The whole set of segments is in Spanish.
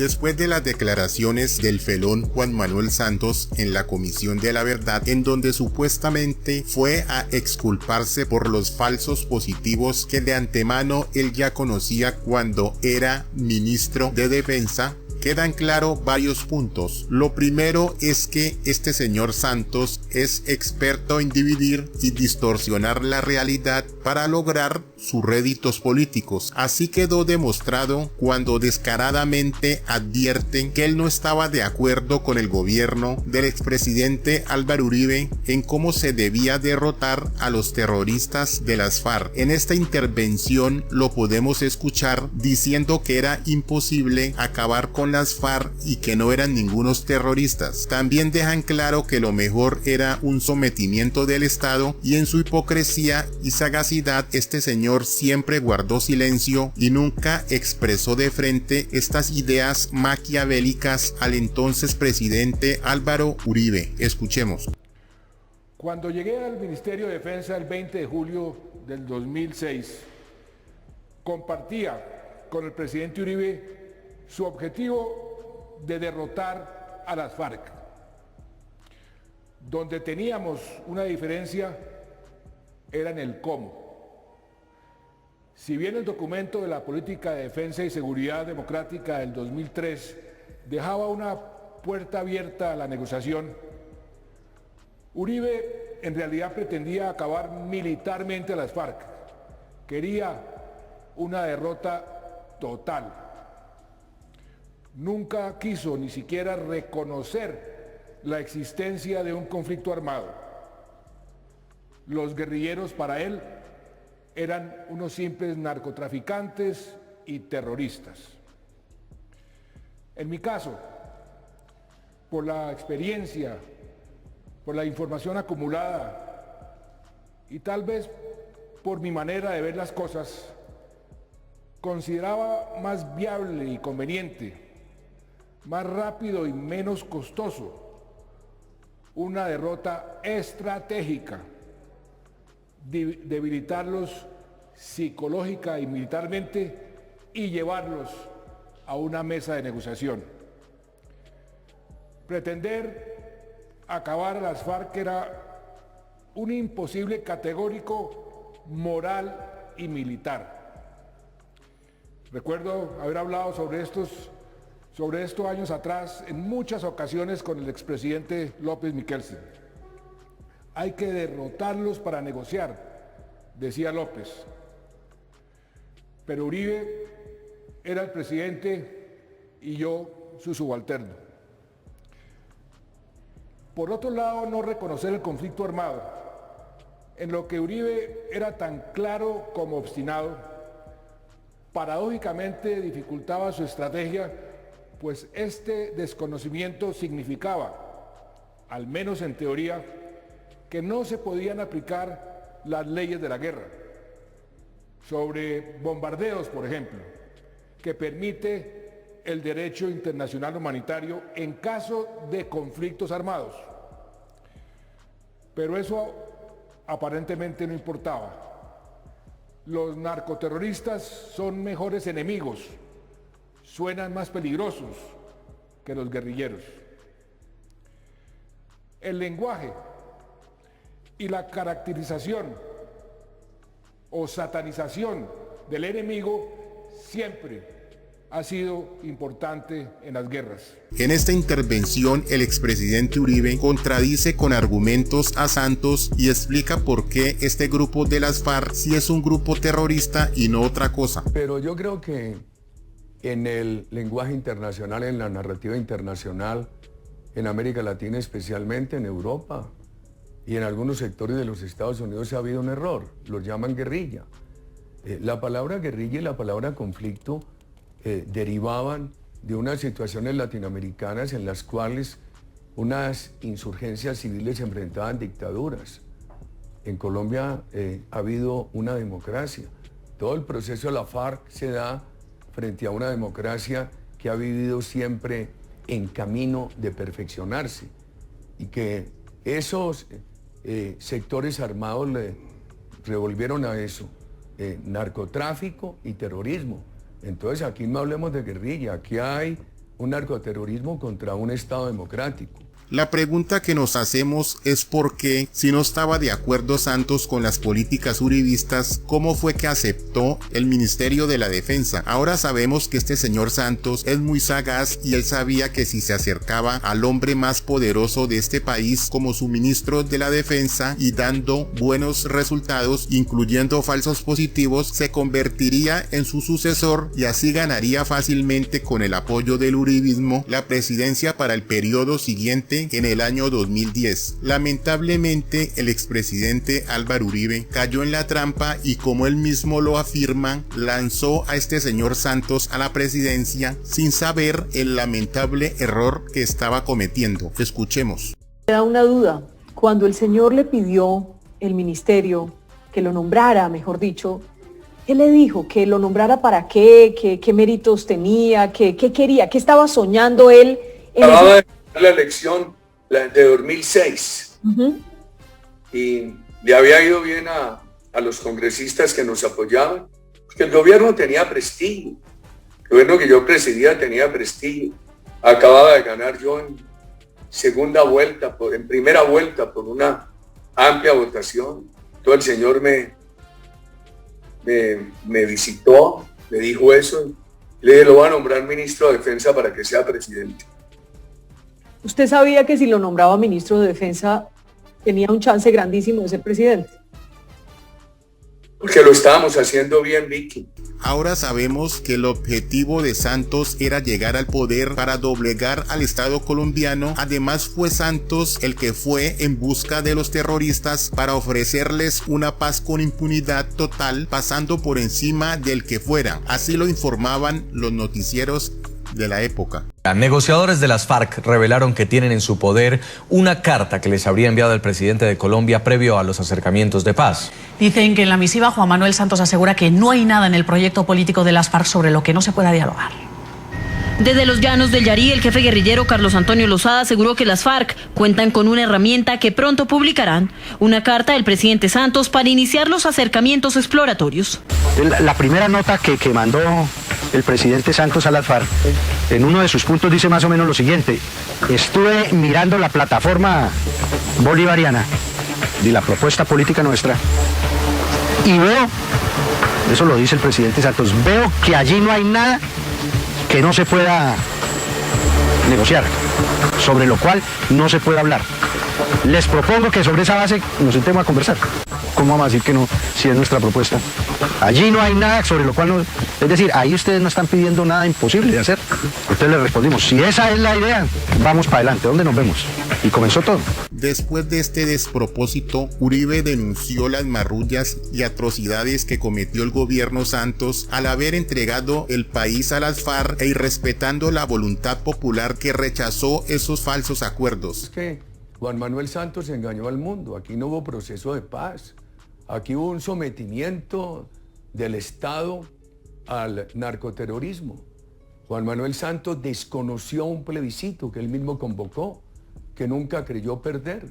Después de las declaraciones del felón Juan Manuel Santos en la Comisión de la Verdad, en donde supuestamente fue a exculparse por los falsos positivos que de antemano él ya conocía cuando era ministro de Defensa, quedan claros varios puntos. Lo primero es que este señor Santos es experto en dividir y distorsionar la realidad para lograr sus réditos políticos. Así quedó demostrado cuando descaradamente advierten que él no estaba de acuerdo con el gobierno del expresidente Álvaro Uribe en cómo se debía derrotar a los terroristas de las FARC. En esta intervención lo podemos escuchar diciendo que era imposible acabar con las FARC y que no eran ningunos terroristas. También dejan claro que lo mejor era un sometimiento del Estado, y en su hipocresía y sagacidad este señor siempre guardó silencio y nunca expresó de frente estas ideas maquiavélicas al entonces presidente Álvaro Uribe. Escuchemos. Cuando llegué al Ministerio de Defensa el 20 de julio del 2006, compartía con el presidente Uribe su objetivo de derrotar a las FARC. Donde teníamos una diferencia era en el cómo. Si bien el documento de la Política de Defensa y Seguridad Democrática del 2003 dejaba una puerta abierta a la negociación, Uribe en realidad pretendía acabar militarmente a las FARC. Quería una derrota total. Nunca quiso ni siquiera reconocer la existencia de un conflicto armado. Los guerrilleros para él eran unos simples narcotraficantes y terroristas. En mi caso, por la experiencia, por la información acumulada y tal vez por mi manera de ver las cosas, consideraba más viable y conveniente, más rápido y menos costoso, una derrota estratégica, debilitarlos psicológica y militarmente y llevarlos a una mesa de negociación. Pretender acabar a las FARC era un imposible categórico moral y militar. Recuerdo haber hablado sobre esto años atrás en muchas ocasiones con el expresidente López Miquelsen. Hay que derrotarlos para negociar, decía López. Pero Uribe era el presidente y yo su subalterno. Por otro lado, no reconocer el conflicto armado, en lo que Uribe era tan claro como obstinado, paradójicamente dificultaba su estrategia, pues este desconocimiento significaba, al menos en teoría, que no se podían aplicar las leyes de la guerra, sobre bombardeos, por ejemplo, que permite el derecho internacional humanitario en caso de conflictos armados. Pero eso aparentemente no importaba. Los narcoterroristas son mejores enemigos, suenan más peligrosos que los guerrilleros. El lenguaje y la caracterización o satanización del enemigo siempre ha sido importante en las guerras. En esta intervención, el expresidente Uribe contradice con argumentos a Santos y explica por qué este grupo de las FARC sí es un grupo terrorista y no otra cosa. Pero yo creo que en el lenguaje internacional, en la narrativa internacional, en América Latina especialmente, en Europa y en algunos sectores de los Estados Unidos ha habido un error, los llaman guerrilla. La palabra guerrilla y la palabra conflicto derivaban de unas situaciones latinoamericanas en las cuales unas insurgencias civiles enfrentaban dictaduras. En Colombia ha habido una democracia. Todo el proceso de la FARC se da frente a una democracia que ha vivido siempre en camino de perfeccionarse y que esos sectores armados le revolvieron a eso narcotráfico y terrorismo. Entonces aquí no hablemos de guerrilla, aquí hay un narcoterrorismo contra un Estado democrático. La pregunta que nos hacemos es por qué, si no estaba de acuerdo Santos con las políticas uribistas, ¿cómo fue que aceptó el Ministerio de la Defensa? Ahora sabemos que este señor Santos es muy sagaz y él sabía que si se acercaba al hombre más poderoso de este país como su ministro de la Defensa y dando buenos resultados, incluyendo falsos positivos, se convertiría en su sucesor y así ganaría fácilmente con el apoyo del uribismo la presidencia para el periodo siguiente en el año 2010. Lamentablemente, el expresidente Álvaro Uribe cayó en la trampa y, como él mismo lo afirma, lanzó a este señor Santos a la presidencia sin saber el lamentable error que estaba cometiendo. Escuchemos. Me da una duda. Cuando el señor le pidió el ministerio que lo nombrara, mejor dicho, ¿qué le dijo? ¿Que lo nombrara para qué? ¿Qué méritos tenía? ¿Qué quería? ¿Qué estaba soñando él? La elección de 2006 y le había ido bien a los congresistas que nos apoyaban, porque el gobierno tenía prestigio, el gobierno que yo presidía tenía prestigio. Acababa de ganar yo en primera vuelta por una amplia votación. Todo el señor me visitó, me dijo eso, le dije, lo voy a nombrar ministro de Defensa para que sea presidente. ¿Usted sabía que si lo nombraba ministro de Defensa tenía un chance grandísimo de ser presidente? Porque lo estábamos haciendo bien, Vicky. Ahora sabemos que el objetivo de Santos era llegar al poder para doblegar al Estado colombiano. Además, fue Santos el que fue en busca de los terroristas para ofrecerles una paz con impunidad total, pasando por encima del que fuera. Así lo informaban los noticieros de la época. Negociadores de las FARC revelaron que tienen en su poder una carta que les habría enviado el presidente de Colombia previo a los acercamientos de paz. Dicen que en la misiva Juan Manuel Santos asegura que no hay nada en el proyecto político de las FARC sobre lo que no se pueda dialogar. Desde los llanos del Yarí, el jefe guerrillero Carlos Antonio Lozada aseguró que las FARC cuentan con una herramienta que pronto publicarán, una carta del presidente Santos para iniciar los acercamientos exploratorios. La primera nota que mandó el presidente Santos a las FARC, en uno de sus puntos dice más o menos lo siguiente: estuve mirando la plataforma bolivariana de la propuesta política nuestra y veo, eso lo dice el presidente Santos, veo que allí no hay nada que no se pueda negociar, sobre lo cual no se puede hablar. Les propongo que sobre esa base nos sentemos a conversar. ¿Cómo vamos a decir que no, si es nuestra propuesta? Allí no hay nada sobre lo cual no... Es decir, ahí ustedes no están pidiendo nada imposible de hacer. Entonces les respondimos, si esa es la idea, vamos para adelante, ¿dónde nos vemos? Y comenzó todo. Después de este despropósito, Uribe denunció las marrullas y atrocidades que cometió el gobierno Santos al haber entregado el país a las FARC e irrespetando la voluntad popular que rechazó esos falsos acuerdos. Es que Juan Manuel Santos engañó al mundo. Aquí no hubo proceso de paz. Aquí hubo un sometimiento del Estado al narcoterrorismo. Juan Manuel Santos desconoció un plebiscito que él mismo convocó, que nunca creyó perder.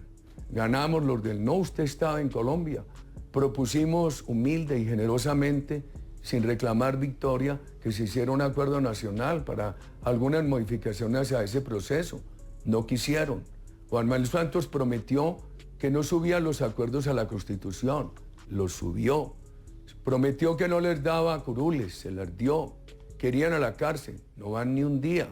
Ganamos los del no, usted estaba en Colombia. Propusimos humilde y generosamente, sin reclamar victoria, que se hiciera un acuerdo nacional para algunas modificaciones a ese proceso. No quisieron. Juan Manuel Santos prometió que no subía los acuerdos a la Constitución, los subió. Prometió que no les daba curules, se las dio. Querían a la cárcel, no van ni un día.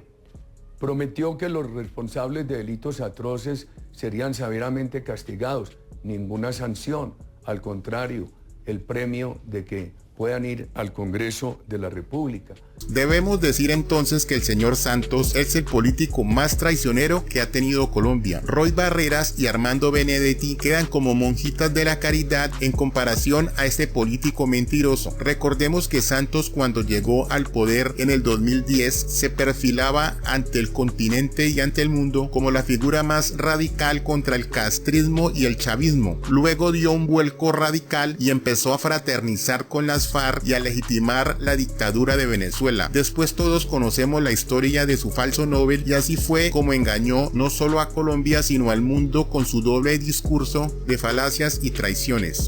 Prometió que los responsables de delitos atroces serían severamente castigados, ninguna sanción, al contrario, el premio de que puedan ir al Congreso de la República. Debemos decir entonces que el señor Santos es el político más traicionero que ha tenido Colombia. Roy Barreras y Armando Benedetti quedan como monjitas de la caridad en comparación a este político mentiroso. Recordemos que Santos, cuando llegó al poder en el 2010, se perfilaba ante el continente y ante el mundo como la figura más radical contra el castrismo y el chavismo. Luego dio un vuelco radical y empezó a fraternizar con las FARC y a legitimar la dictadura de Venezuela. Después todos conocemos la historia de su falso Nobel y así fue como engañó no solo a Colombia sino al mundo con su doble discurso de falacias y traiciones.